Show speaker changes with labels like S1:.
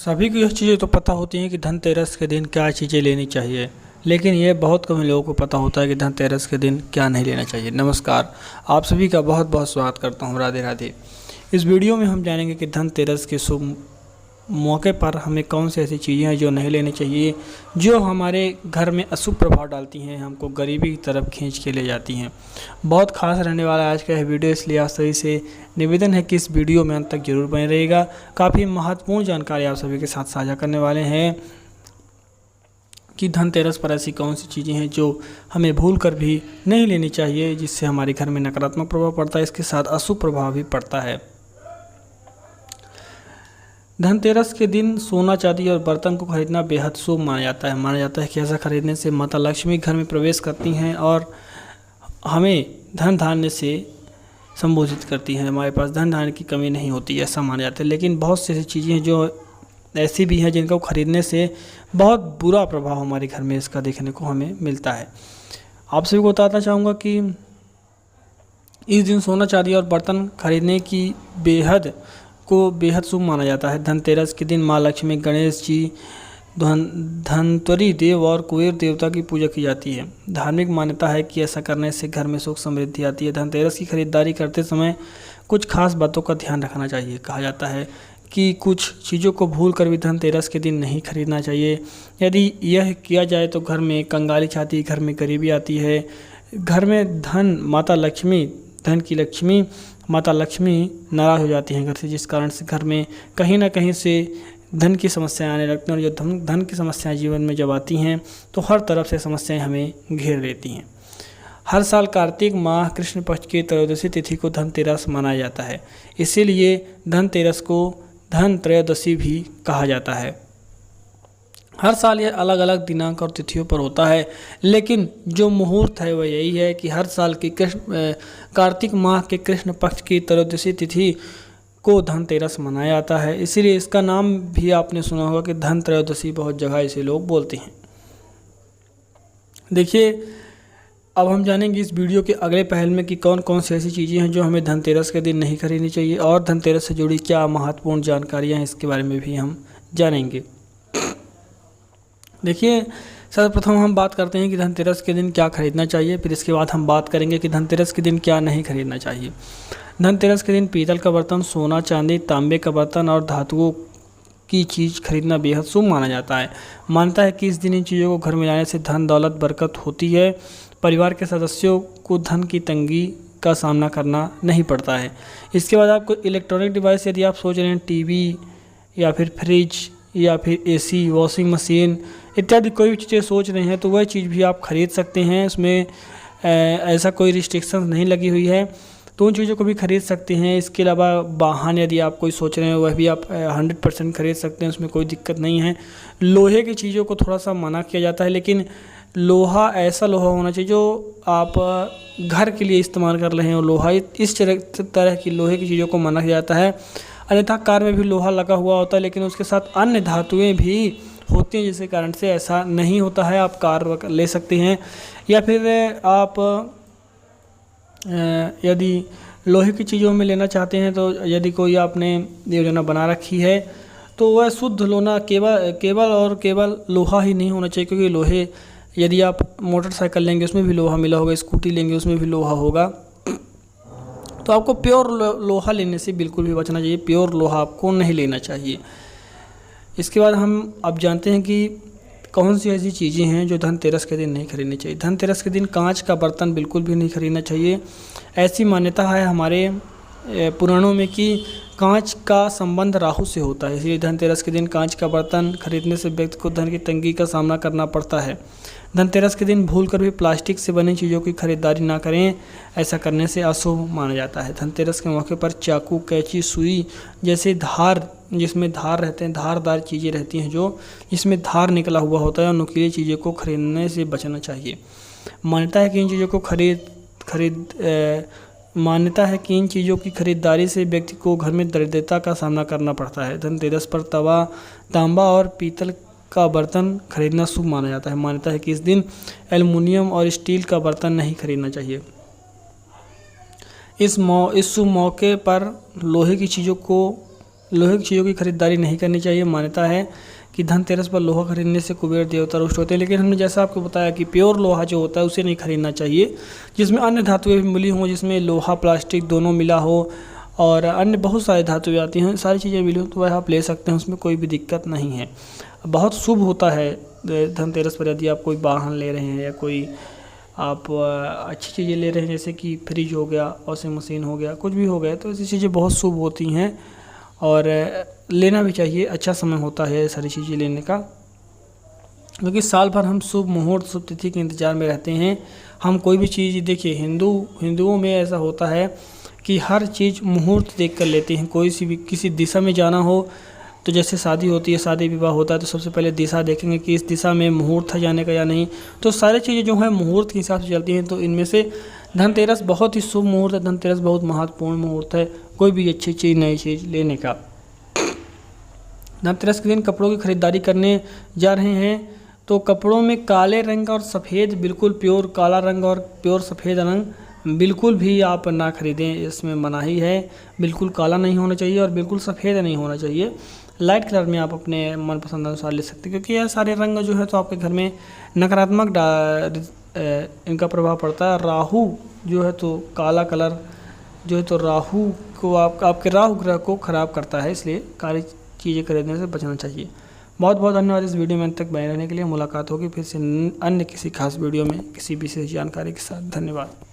S1: सभी को यह चीज़ें तो पता होती हैं कि धनतेरस के दिन क्या चीज़ें लेनी चाहिए, लेकिन ये बहुत कम लोगों को पता होता है कि धनतेरस के दिन क्या नहीं लेना चाहिए। नमस्कार, आप सभी का बहुत बहुत स्वागत करता हूँ। राधे राधे। इस वीडियो में हम जानेंगे कि धनतेरस के शुभ मौके पर हमें कौन सी ऐसी चीज़ें हैं जो नहीं लेनी चाहिए, जो हमारे घर में अशुभ प्रभाव डालती हैं, हमको गरीबी की तरफ खींच के ले जाती हैं। बहुत खास रहने वाला है आज का यह वीडियो, इसलिए आप सभी से निवेदन है कि इस वीडियो में अंत तक जरूर बने रहिएगा। काफ़ी महत्वपूर्ण जानकारी आप सभी के साथ साझा करने वाले हैं कि धनतेरस पर ऐसी कौन सी चीज़ें हैं जो हमें भूल कर भी नहीं लेनी चाहिए, जिससे हमारे घर में नकारात्मक प्रभाव पड़ता है, इसके साथ अशुभ प्रभाव भी पड़ता है। धनतेरस के दिन सोना चांदी और बर्तन को खरीदना बेहद शुभ माना जाता है। माना जाता है कि ऐसा खरीदने से माता लक्ष्मी घर में प्रवेश करती हैं और हमें धन धान्य से संबोधित करती हैं, हमारे पास धन धान्य की कमी नहीं होती, ऐसा माना जाता है। लेकिन बहुत सी ऐसी चीज़ें हैं जो ऐसी भी हैं जिनको खरीदने से बहुत बुरा प्रभाव हमारे घर में इसका देखने को हमें मिलता है। आप सभी को बताना चाहूँगा कि इस दिन सोना चांदी और बर्तन खरीदने की बेहद शुभ माना जाता है। धनतेरस के दिन माँ लक्ष्मी, गणेश जी, धनवंतरि देव और कुबेर देवता की पूजा की जाती है। धार्मिक मान्यता है कि ऐसा करने से घर में सुख समृद्धि आती है। धनतेरस की खरीदारी करते समय कुछ खास बातों का ध्यान रखना चाहिए। कहा जाता है कि कुछ चीज़ों को भूल कर भी धनतेरस के दिन नहीं खरीदना चाहिए। यदि यह किया जाए तो घर में कंगाली छाती है, घर में गरीबी आती है, घर में धन की लक्ष्मी माता लक्ष्मी नाराज़ हो जाती हैं घर से, जिस कारण से घर में कहीं ना कहीं से धन की समस्याएं आने लगती हैं। और जो धन की समस्याएं जीवन में जब आती हैं तो हर तरफ से समस्याएं हमें घेर लेती हैं। हर साल कार्तिक माह कृष्ण पक्ष की त्रयोदशी तिथि को धनतेरस मनाया जाता है, इसीलिए धनतेरस को धन त्रयोदशी भी कहा जाता है। हर साल यह अलग अलग दिनांक और तिथियों पर होता है, लेकिन जो मुहूर्त है वह यही है कि हर साल की कार्तिक माह के कृष्ण पक्ष की त्रयोदशी तिथि को धनतेरस मनाया जाता है। इसीलिए इसका नाम भी आपने सुना होगा कि धन त्रयोदशी, बहुत जगह इसे लोग बोलते हैं। देखिए, अब हम जानेंगे इस वीडियो के अगले पहल में कि कौन कौन सी ऐसी चीज़ें हैं जो हमें धनतेरस के दिन नहीं खरीदनी चाहिए, और धनतेरस से जुड़ी क्या महत्वपूर्ण जानकारियाँ हैं इसके बारे में भी हम जानेंगे। देखिए, सर्वप्रथम हम बात करते हैं कि धनतेरस के दिन क्या खरीदना चाहिए, फिर इसके बाद हम बात करेंगे कि धनतेरस के दिन क्या नहीं खरीदना चाहिए। धनतेरस के दिन पीतल का बर्तन, सोना चांदी, तांबे का बर्तन और धातुओं की चीज़ खरीदना बेहद शुभ माना जाता है। मानता है कि इस दिन इन चीज़ों को घर में लाने से धन दौलत बरकत होती है, परिवार के सदस्यों को धन की तंगी का सामना करना नहीं पड़ता है। इसके बाद आपको इलेक्ट्रॉनिक डिवाइस, यदि आप सोच रहे हैं टीवी या फिर फ्रिज या फिर एसी, वॉशिंग मशीन इत्यादि कोई भी चीज़ें सोच रहे हैं तो वह चीज़ भी आप खरीद सकते हैं। उसमें ऐसा कोई रिस्ट्रिक्शन नहीं लगी हुई है, तो उन चीज़ों को भी खरीद सकते हैं। इसके अलावा वाहन यदि आप कोई सोच रहे हैं वह भी आप 100% खरीद सकते हैं, उसमें कोई दिक्कत नहीं है। लोहे की चीज़ों को थोड़ा सा मना किया जाता है, लेकिन लोहा ऐसा लोहा होना चाहिए जो आप घर के लिए इस्तेमाल कर रहे हैं। लोहा इस तरह की लोहे की चीज़ों को मना किया जाता है। अन्यथा कार में भी लोहा लगा हुआ होता है, लेकिन उसके साथ अन्य धातुएं भी होती हैं, जिसके कारण से ऐसा नहीं होता है। आप कार ले सकते हैं, या फिर आप यदि लोहे की चीज़ों में लेना चाहते हैं तो यदि कोई आपने योजना बना रखी है तो वह शुद्ध लोहा केवल लोहा ही नहीं होना चाहिए, क्योंकि लोहे, यदि आप मोटरसाइकिल लेंगे उसमें भी लोहा मिला होगा, स्कूटी लेंगे उसमें भी लोहा होगा, तो आपको प्योर लोहा लेने से बिल्कुल भी बचना चाहिए। प्योर लोहा आपको नहीं लेना चाहिए। इसके बाद हम अब जानते हैं कि कौन सी ऐसी चीज़ें हैं जो धनतेरस के दिन नहीं खरीदनी चाहिए। धनतेरस के दिन कांच का बर्तन बिल्कुल भी नहीं खरीदना चाहिए। ऐसी मान्यता है हमारे पुराणों में कि कांच का संबंध राहु से होता है, इसलिए धनतेरस के दिन कांच का बर्तन खरीदने से व्यक्ति को धन की तंगी का सामना करना पड़ता है। धनतेरस के दिन भूलकर भी प्लास्टिक से बनी चीज़ों की खरीदारी ना करें, ऐसा करने से अशुभ माना जाता है। धनतेरस के मौके पर चाकू, कैंची, सुई जैसे जिसमें धार रहते हैं, धारदार चीज़ें रहती हैं जो जिसमें धार निकला हुआ होता है, और नुकीली चीज़ों को खरीदने से बचना चाहिए। मान्यता है कि इन चीज़ों की खरीदारी से व्यक्ति को घर में दरिद्रता का सामना करना पड़ता है। धनतेरस पर तवा, तांबा और पीतल का बर्तन खरीदना शुभ माना जाता है। मान्यता है कि इस दिन एल्युमिनियम और स्टील का बर्तन नहीं खरीदना चाहिए। इस शुभ मौके पर लोहे की चीज़ों को लोहे की चीज़ों की खरीदारी नहीं करनी चाहिए। मान्यता है कि धनतेरस पर लोहा खरीदने से कुबेर देवता रुष्ट होते हैं, लेकिन हमने जैसा आपको बताया कि प्योर लोहा जो होता है उसे नहीं खरीदना चाहिए, जिसमें अन्य धातुएं भी मिली हों, जिसमें लोहा प्लास्टिक दोनों मिला हो और अन्य बहुत सारी धातुएं आती हैं, सारी चीज़ें मिली हो तो वह आप ले सकते हैं, उसमें कोई भी दिक्कत नहीं है। बहुत शुभ होता है धनतेरस पर यदि आप कोई वाहन ले रहे हैं या कोई आप अच्छी चीज़ें ले रहे हैं, जैसे कि फ्रिज हो गया, वॉशिंग मशीन हो गया, कुछ भी हो गया, तो ऐसी चीज़ें बहुत शुभ होती हैं और लेना भी चाहिए। अच्छा समय होता है सारी चीज़ें लेने का, क्योंकि साल भर हम शुभ मुहूर्त शुभ तिथि के इंतज़ार में रहते हैं। हम कोई भी चीज़ देखिए, हिंदुओं में ऐसा होता है कि हर चीज़ मुहूर्त देख कर लेते हैं। कोई सी भी किसी दिशा में जाना हो तो जैसे शादी होती है, शादी विवाह होता है, तो सबसे पहले दिशा देखेंगे कि इस दिशा में मुहूर्त है जाने का या नहीं। तो सारी चीज़ें जो है मुहूर्त के हिसाब से चलती हैं। तो इनमें से धनतेरस बहुत ही शुभ मुहूर्त है, धनतेरस बहुत महत्वपूर्ण मुहूर्त है कोई भी अच्छी चीज़ नई चीज़ लेने का। धनतेरस के दिन कपड़ों की खरीदारी करने जा रहे हैं तो कपड़ों में काले रंग और सफ़ेद, बिल्कुल प्योर काला रंग और प्योर सफ़ेद रंग बिल्कुल भी आप ना खरीदें, इसमें मनाही है। बिल्कुल काला नहीं होना चाहिए और बिल्कुल सफ़ेद नहीं होना चाहिए। लाइट कलर में आप अपने मनपसंद अनुसार ले सकते हैं, क्योंकि यह सारे रंग जो है तो आपके घर में नकारात्मक इनका प्रभाव पड़ता है। राहु जो है तो काला कलर जो है तो राहु को आपके राहु ग्रह को ख़राब करता है, इसलिए काली चीज़ें खरीदने से बचना चाहिए। बहुत बहुत धन्यवाद इस वीडियो में अंत तक बने रहने के लिए। मुलाकात होगी फिर से अन्य किसी खास वीडियो में किसी विशेष जानकारी के साथ। धन्यवाद।